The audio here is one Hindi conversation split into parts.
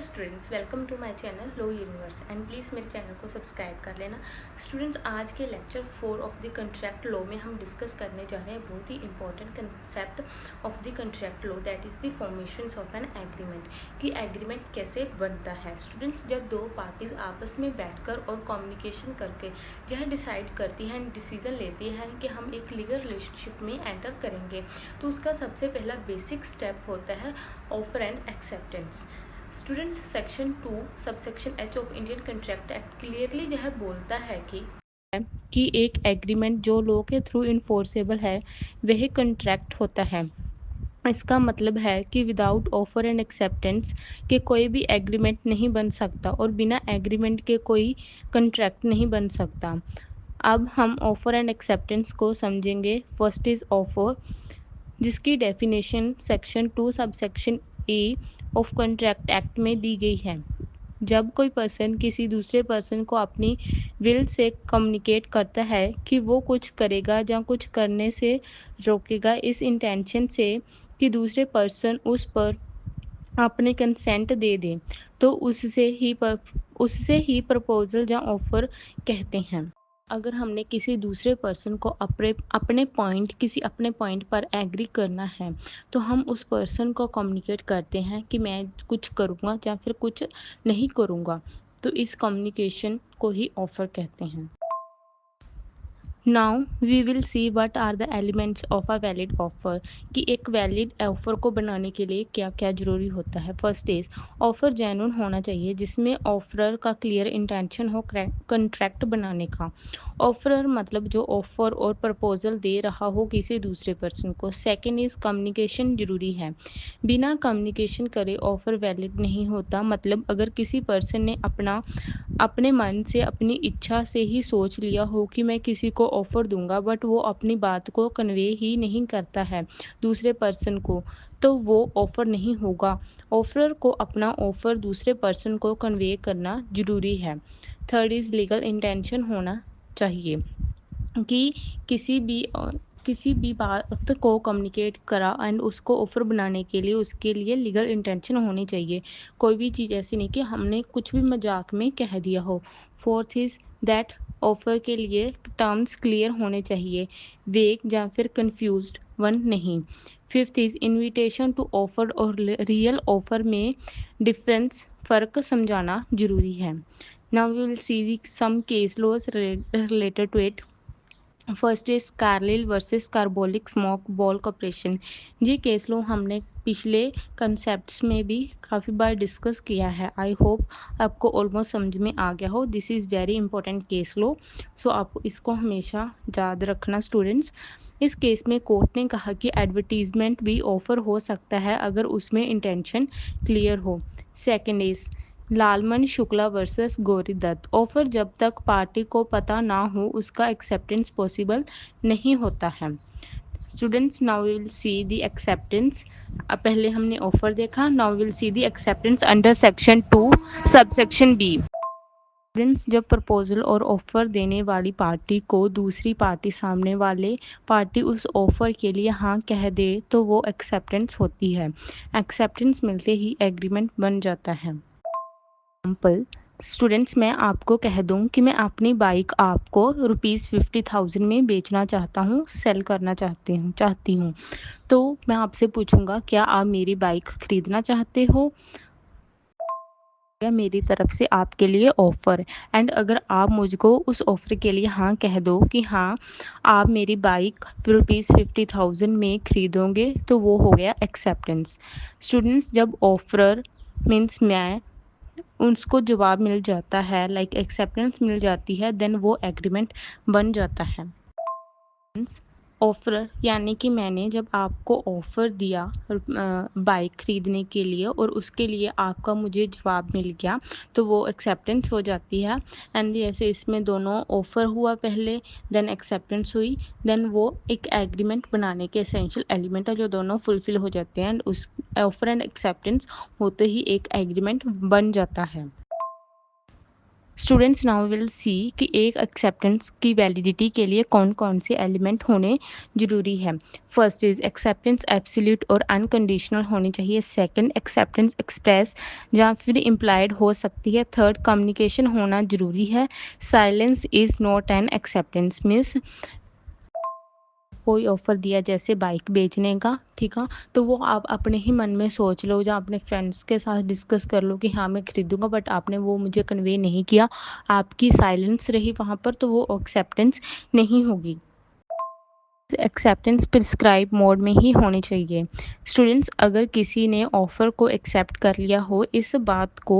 Students, welcome to my channel Law Universe and please मेरे चैनल को सब्सक्राइब कर लेना। स्टूडेंट्स, आज के lecture 4 of the contract law में हम डिस्कस करने जा रहे हैं बहुत ही important concept of the contract law, that is the formations of an agreement. कि एग्रीमेंट कैसे बनता है। स्टूडेंट्स, जब दो पार्टीज आपस में बैठकर और कम्युनिकेशन करके यह डिसाइड करती हैं, डिसीजन लेती हैं कि हम एक लीगल रिलेशनशिप में एंटर करेंगे, तो उसका सबसे पहला बेसिक स्टेप होता है offer and acceptance. Students, section 2 subsection H of Indian contract act clearly यह बोलता है कि एक एग्रीमेंट जो लॉ के थ्रू इन्फोर्सेबल है वह कंट्रैक्ट होता है। इसका मतलब है कि विदाउट ऑफर एंड एक्सेप्टेंस के कोई भी एग्रीमेंट नहीं बन सकता और बिना एग्रीमेंट के कोई कंट्रैक्ट नहीं बन सकता। अब हम ऑफर एंड एक्सेप्टेंस को समझेंगे। फर्स्ट इज ऑफर, जिसकी definition section 2 subsection A of contract act में दी गई है। जब कोई पर्सन किसी दूसरे पर्सन को अपनी विल से कम्युनिकेट करता है कि वो कुछ करेगा या कुछ करने से रोकेगा, इस इंटेंशन से कि दूसरे पर्सन उस पर अपने कंसेंट दे दें, तो उससे ही प्रपोजल या ऑफर कहते हैं। अगर हमने किसी दूसरे पर्सन को अपने पॉइंट पर एग्री करना है, तो हम उस पर्सन को कम्युनिकेट करते हैं कि मैं कुछ करूँगा या फिर कुछ नहीं करूँगा, तो इस कम्युनिकेशन को ही ऑफर कहते हैं। Now we will see what are the elements of a valid offer. कि एक वैलिड ऑफर को बनाने के लिए क्या क्या ज़रूरी होता है। फर्स्ट इज ऑफर जेन्युइन होना चाहिए, जिसमें ऑफरर का क्लियर इंटेंशन हो कंट्रैक्ट बनाने का। ऑफरर मतलब जो ऑफर और प्रपोजल दे रहा हो किसी दूसरे पर्सन को। सेकेंड इज कम्युनिकेशन ज़रूरी है। बिना कम्युनिकेशन करे ऑफर वैलिड नहीं होता। मतलब अगर किसी पर्सन ने अपने मन से अपनी इच्छा से ही सोच लिया हो कि मैं किसी को ऑफ़र दूंगा, बट वो अपनी बात को कन्वे ही नहीं करता है दूसरे पर्सन को, तो वो ऑफ़र नहीं होगा। ऑफरर को अपना ऑफ़र दूसरे पर्सन को कन्वे करना ज़रूरी है। थर्ड इज़ लीगल इंटेंशन होना चाहिए कि किसी भी बात को कम्युनिकेट करा एंड उसको ऑफ़र बनाने के लिए उसके लिए लीगल इंटेंशन होनी चाहिए। कोई भी चीज़ ऐसी नहीं कि हमने कुछ भी मजाक में कह दिया हो। फोर्थ इज़ दैट ऑफ़र के लिए टर्म्स क्लियर होने चाहिए, वेग या फिर कंफ्यूज्ड वन नहीं। Fifth is invitation to offer और रियल ऑफ़र में फ़र्क समझाना ज़रूरी है। Now we will see some case laws related to it. First is Carlill versus Carbolic Smoke Ball Corporation. ये केस लो हमने पिछले कंसेप्ट्स में भी काफ़ी बार डिस्कस किया है। आई होप आपको ऑलमोस्ट समझ में आ गया हो। This is very important case law, so आपको इसको हमेशा याद रखना स्टूडेंट्स। इस केस में कोर्ट ने कहा कि एडवर्टीजमेंट भी ऑफर हो सकता है अगर उसमें इंटेंशन क्लियर हो। Second is Lalman Shukla versus Gauri Dutt. Offer जब तक पार्टी को पता ना हो उसका एक्सेप्टेंस पॉसिबल नहीं होता है। Students, now will see the acceptance. पहले हमने ऑफर देखा, now will see the acceptance under section 2 subsection B. Students, जब प्रपोजल और ऑफर देने वाली पार्टी को दूसरी पार्टी सामने वाले पार्टी उस ऑफर के लिए हाँ कह दे, तो वो एक्सेप्टेंस होती है। एक्सेप्टेंस मिलते ही एग्रीमेंट बन जाता है। एग्जाम्पल, स्टूडेंट्स, मैं आपको कह दूं कि मैं अपनी बाइक आपको ₹50,000 में बेचना चाहता हूं, सेल करना चाहती हूं, तो मैं आपसे पूछूंगा क्या आप मेरी बाइक खरीदना चाहते हो। मेरी तरफ से आपके लिए ऑफ़र, एंड अगर आप मुझको उस ऑफ़र के लिए हाँ कह दो कि हाँ आप मेरी बाइक ₹50,000 में खरीदोगे, तो वो हो गया एक्सेप्टेंस। स्टूडेंट्स, जब ऑफर मीन्स मैं उसको जवाब मिल जाता है, लाइक एक्सेप्टेंस मिल जाती है, देन वो एग्रीमेंट बन जाता है। ऑफ़र यानी कि मैंने जब आपको ऑफ़र दिया बाइक ख़रीदने के लिए और उसके लिए आपका मुझे जवाब मिल गया, तो वो एक्सेप्टेंस हो जाती है। एंड जैसे इसमें दोनों ऑफ़र हुआ पहले, देन एक्सेप्टेंस हुई, देन वो एक एग्रीमेंट बनाने के एसेंशियल एलिमेंट है जो दोनों फुलफ़िल हो जाते हैं, एंड उस ऑफ़र एंड एक्सेप्टेंस होते ही एक एग्रीमेंट बन जाता है। स्टूडेंट्स नाउ विल सी कि एक एक्सेप्टेंस की वैलिडिटी के लिए कौन कौन से एलिमेंट होने ज़रूरी है। फर्स्ट इज़ एक्सेप्टेंस एब्सोल्यूट और अनकंडीशनल होनी चाहिए। सेकंड, एक्सेप्टेंस एक्सप्रेस या फिर इम्प्लाइड हो सकती है। थर्ड, कम्युनिकेशन होना ज़रूरी है। Silence is not an acceptance means कोई ऑफ़र दिया जैसे बाइक बेचने का, ठीक है, तो वो आप अपने ही मन में सोच लो या अपने फ्रेंड्स के साथ डिस्कस कर लो कि हाँ मैं खरीदूंगा, बट आपने वो मुझे कन्वे नहीं किया, आपकी साइलेंस रही वहाँ पर, तो वो एक्सेप्टेंस नहीं होगी। एक्सेप्टेंस प्रिस्क्राइब मोड में ही होनी चाहिए। स्टूडेंट्स, अगर किसी ने ऑफ़र को एक्सेप्ट कर लिया हो, इस बात को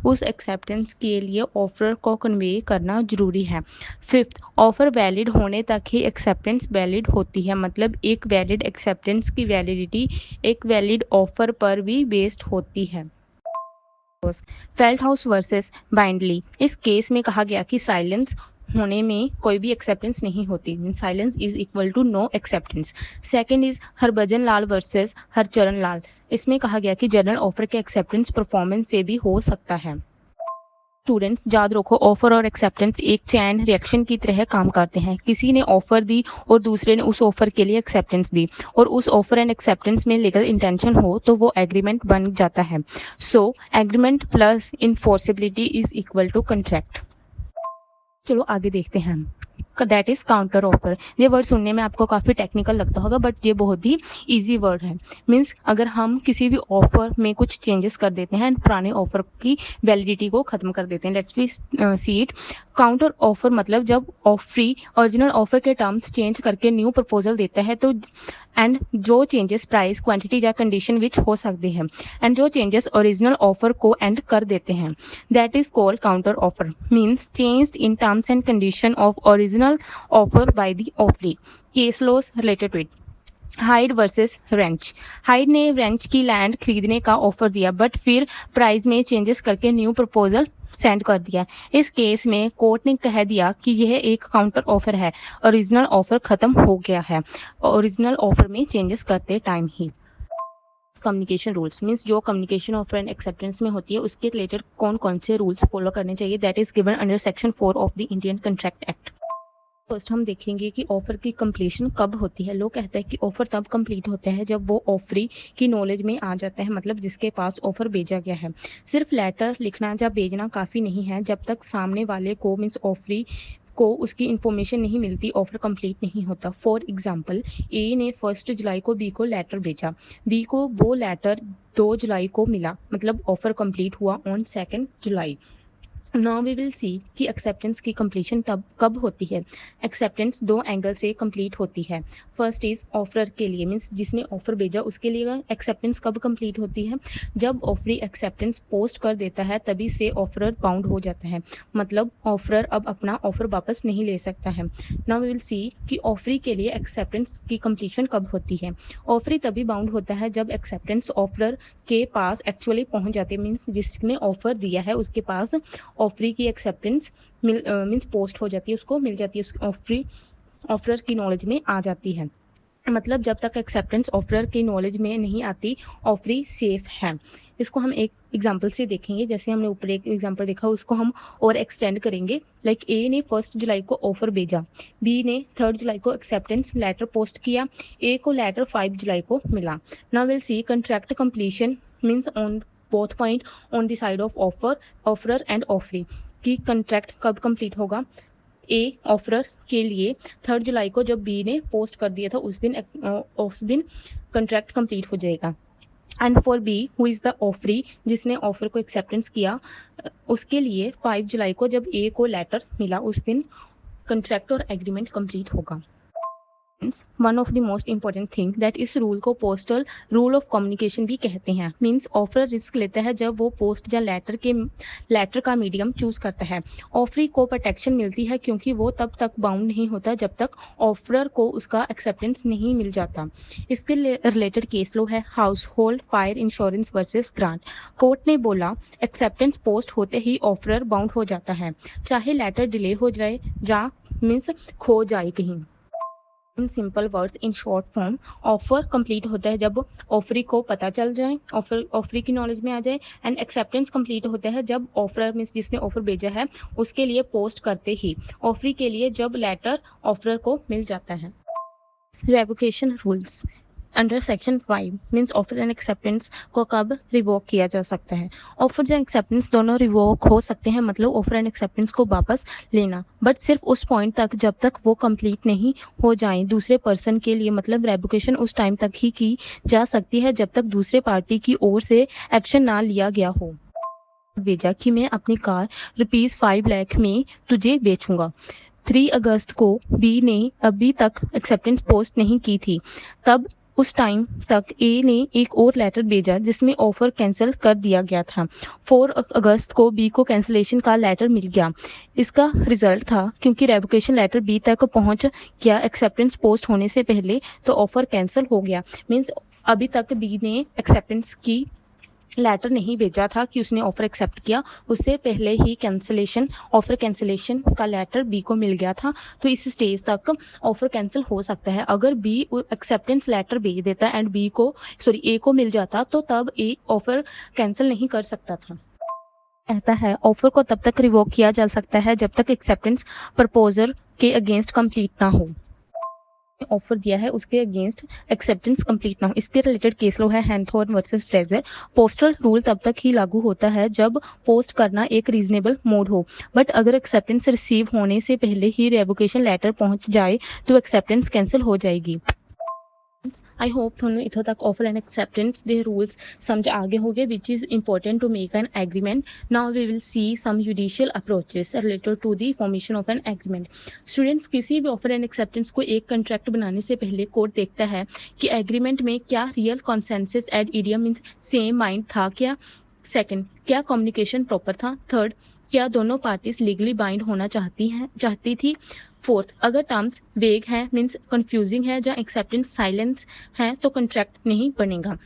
उस एक्सेप्टेंस के लिए ऑफ़र को कन्वे करना ज़रूरी है। फिफ्थ, ऑफ़र वैलिड होने तक ही एक्सेप्टेंस वैलिड होती है। मतलब एक वैलिड एक्सेप्टेंस की वैलिडिटी एक वैलिड ऑफ़र पर भी बेस्ड होती है। फेल्ट हाउस वर्सेस बाइंडली, इस केस में कहा गया कि साइलेंस होने में कोई भी एक्सेप्टेंस नहीं होती, mean silence is equal to no acceptance. Second is Harbhajan Lal versus Harcharan Lal, इसमें कहा गया कि जनरल ऑफर के एक्सेप्टेंस परफॉर्मेंस से भी हो सकता है। स्टूडेंट्स याद रखो, ऑफर और एक्सेप्टेंस एक चैन रिएक्शन की तरह काम करते हैं। किसी ने ऑफर दी और दूसरे ने उस ऑफर के लिए एक्सेप्टेंस दी, और उस ऑफर एंड एक्सेप्टेंस में लीगल इंटेंशन हो तो वो एग्रीमेंट बन जाता है। So agreement plus enforceability is equal to contract. चलो आगे देखते हैं हम, दैट इज काउंटर ऑफर। ये वर्ड सुनने में आपको काफ़ी टेक्निकल लगता होगा, बट ये बहुत ही इजी वर्ड है। मीन्स अगर हम किसी भी ऑफर में कुछ चेंजेस कर देते हैं, पुराने ऑफर की वैलिडिटी को खत्म कर देते हैं। Let's we see it. Counter offer मतलब जब ऑफरी ओरिजिनल ऑफर के टर्म्स चेंज करके न्यू प्रपोजल देता है, तो एंड जो चेंजेस प्राइस, क्वांटिटी या कंडीशन विच हो सकते हैं, एंड जो चेंजेस ओरिजिनल ऑफर को एंड कर देते हैं, that is called counter offer. Means changed in terms and condition of original offer by the offeree. Case laws related to it. Hyde versus wrench. Hide ने रेंच की लैंड खरीदने का ऑफर दिया, बट फिर प्राइस में चेंजेस करके न्यू प्रपोजल सेंड कर दिया। इस केस में कोर्ट ने कह दिया कि यह एक काउंटर ऑफर है, ओरिजिनल ऑफर खत्म हो गया है ओरिजिनल ऑफर में चेंजेस करते टाइम ही। कम्युनिकेशन रूल्स मीन्स जो कम्युनिकेशन ऑफर एंड एक्सेप्टेंस में होती है उसके रिलेटेड कौन कौन से रूल्स फॉलो करने चाहिए, that is given under section 4 of the Indian contract act. First हम देखेंगे कि ऑफर की कंप्लीशन कब होती है। लोग कहते हैं कि ऑफर तब कंप्लीट होता है जब वो ऑफरी की नॉलेज में आ जाता है, मतलब जिसके पास ऑफर भेजा गया है। सिर्फ लेटर लिखना या भेजना काफ़ी नहीं है, जब तक सामने वाले को मीन्स ऑफरी को उसकी इन्फॉर्मेशन नहीं मिलती, ऑफर कंप्लीट नहीं होता। फॉर एग्जांपल, ए ने 1 जुलाई को बी को लेटर भेजा, बी को वो लेटर 2 जुलाई को मिला, मतलब ऑफर कंप्लीट हुआ on 2 July. Now we will see कि एक्सेप्टेंस की कंप्लीशन तब कब होती है। एक्सेप्टेंस दो एंगल से कंप्लीट होती है। फर्स्ट इज ऑफर के लिए, मीन्स जिसने ऑफर भेजा उसके लिए एक्सेप्टेंस कब कंप्लीट होती है, जब ऑफरी एक्सेप्टेंस पोस्ट कर देता है तभी से ऑफरर बाउंड हो जाता है, मतलब ऑफरर अब अपना ऑफर वापस नहीं ले सकता है। नाउ वी विल सी कि ऑफरी के लिए एक्सेप्टेंस की कंप्लीशन कब होती है। ऑफरी तभी बाउंड होता है जब एक्सेप्टेंस ऑफरर के पास एक्चुअली पहुंच जाते हैं, मीन्स जिसने ऑफर दिया है उसके पास ऑफरी की एक्सेप्टेंस मीन्स पोस्ट हो जाती है, उसको मिल जाती है, ऑफरी ऑफरर की नॉलेज में आ जाती है। मतलब जब तक एक्सेप्टेंस ऑफरर की नॉलेज में नहीं आती, ऑफरी सेफ है। इसको हम एक एग्जांपल से देखेंगे, जैसे हमने ऊपर एक एग्जांपल देखा उसको हम और एक्सटेंड करेंगे। लाइक ए ने 1 जुलाई को ऑफर भेजा, बी ने 3 जुलाई को एक्सेप्टेंस लेटर पोस्ट किया, ए को लेटर 5 जुलाई को मिला। Now will C contract completion means on both point on the side of offeror and offeree, कि कंट्रैक्ट कब कंप्लीट होगा। ए ऑफरर के लिए 3 जुलाई को जब बी ने पोस्ट कर दिया था उस दिन कंट्रैक्ट कंप्लीट हो जाएगा। And for B who is the offeree, जिसने ऑफर को एक्सेप्टेंस किया, उसके लिए 5 जुलाई को जब ए को लेटर मिला उस दिन कंट्रैक्ट और एग्रीमेंट कंप्लीट होगा। One of the most important thing that इस रूल को पोस्टल रूल ऑफ कम्युनिकेशन भी कहते हैं। मीन्स ऑफर रिस्क लेता है जब वो पोस्ट या लेटर का मीडियम चूज करता है। ऑफरी को प्रोटेक्शन मिलती है क्योंकि वो तब तक बाउंड नहीं होता जब तक ऑफरर को उसका एक्सेप्टेंस नहीं मिल जाता। इसके रिलेटेड केस लो है house hold fire insurance versus grant. Court ने बोला एक्सेप्टेंस पोस्ट होते ही ऑफरर बाउंड हो जाता है, चाहे लेटर डिले हो जाए या मीन्स खो जाए कहीं। In simple words in short form, offer complete होता है जब ऑफरी को पता चल जाए, ऑफरी की नॉलेज में आ जाए। एंड एक्सेप्टेंस कंप्लीट होता है जब ऑफर मीन्स जिसने ऑफर भेजा है उसके लिए पोस्ट करते ही ऑफरी के लिए जब लेटर ऑफर को मिल जाता है। Revocation rules under section 5 means offer and acceptance को कब रिवोक किया जा सकता है। ऑफर एंड एक्सेप्टेंस दोनों रिवोक हो सकते हैं, मतलब ऑफर एंड एक्सेप्टेंस को वापस लेना, बट सिर्फ उस पॉइंट तक जब तक वो कंप्लीट नहीं हो जाए दूसरे पर्सन के लिए। मतलब रेवोकेशन उस टाइम तक ही की जा सकती है जब तक दूसरे पार्टी की ओर से एक्शन ना लिया गया हो। भेजा कि मैं अपनी कार ₹5 लाख में तुझे बेचूंगा। 3 अगस्त को बी ने अभी तक एक्सेप्टेंस पोस्ट नहीं की थी, तब उस टाइम तक ए ने एक और लेटर भेजा जिसमें ऑफर कैंसिल कर दिया गया था। 4 अगस्त को बी को कैंसिलेशन का लेटर मिल गया। इसका रिजल्ट था क्योंकि रेवोकेशन लेटर बी तक पहुंच गया एक्सेप्टेंस पोस्ट होने से पहले, तो ऑफर कैंसिल हो गया। मीन्स अभी तक बी ने एक्सेप्टेंस की लेटर नहीं भेजा था कि उसने ऑफर एक्सेप्ट किया, उससे पहले ही कैंसिलेशन ऑफर कैंसिलेशन का लेटर बी को मिल गया था। तो इस स्टेज तक ऑफर कैंसिल हो सकता है। अगर बी एक्सेप्टेंस लेटर भेज देता एंड बी को ए को मिल जाता तो तब ए ऑफर कैंसिल नहीं कर सकता था। कहता है ऑफर को तब तक रिवोक किया जा सकता है जब तक एक्सेप्टेंस प्रपोजर के अगेंस्ट कंप्लीट ना हो। ऑफर दिया है उसके अगेंस्ट एक्सेप्टेंस कंप्लीट ना हो। इसके रिलेटेड केस लो है हैंथॉर्न वर्सेस फ्रेजर। पोस्टल रूल तब तक ही लागू होता है जब पोस्ट करना एक रीजनेबल मोड हो, बट अगर एक्सेप्टेंस रिसीव होने से पहले ही रेवोकेशन लेटर पहुंच जाए तो एक्सेप्टेंस कैंसिल हो जाएगी। आई होप ਤੁਹਾਨੂੰ इथों तक ऑफर एंड एक्सेप्टेंस ਦੇ रूल्स समझ आ गए होंगे which is important to make an agreement. Now we will see some judicial approaches related to the formation of an agreement. Students, किसी भी ऑफर एंड एक्सेप्टेंस को एक कंट्रैक्ट बनाने से पहले कोर्ट देखता है कि एग्रीमेंट में क्या real consensus ad idem means same mind था क्या। सेकंड, क्या कम्युनिकेशन प्रॉपर था। थर्ड, क्या दोनों पार्टीज लीगली बाइंड होना चाहती थी। फोर्थ, अगर टर्म्स वेग हैं मीन्स कंफ्यूजिंग है या एक्सेप्टेंस साइलेंस है तो कंट्रैक्ट नहीं बनेगा।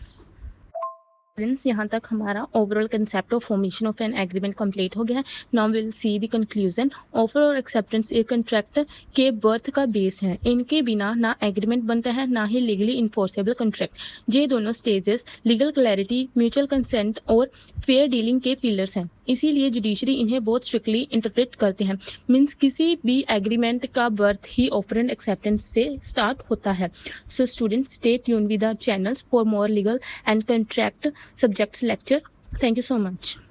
फ्रेंड्स, यहाँ तक हमारा overall concept of formation of an agreement complete हो गया है। Now will see the conclusion. Offer और एक्सेप्टेंस एक कंट्रैक्ट के बर्थ का बेस है। इनके बिना ना एग्रीमेंट बनता है ना ही लीगली इन्फोर्सेबल कंट्रैक्ट। ये दोनों stages legal clarity, mutual consent और फेयर डीलिंग के पिलर्स हैं, इसीलिए जुडिशरी इन्हें बहुत स्ट्रिक्टली इंटरप्रेट करते हैं। मीन्स किसी भी एग्रीमेंट का बर्थ ही ऑफर एंड एक्सेप्टेंस से स्टार्ट होता है। So student, stay tune with our channels for more legal and contract subjects lecture. Thank you so much.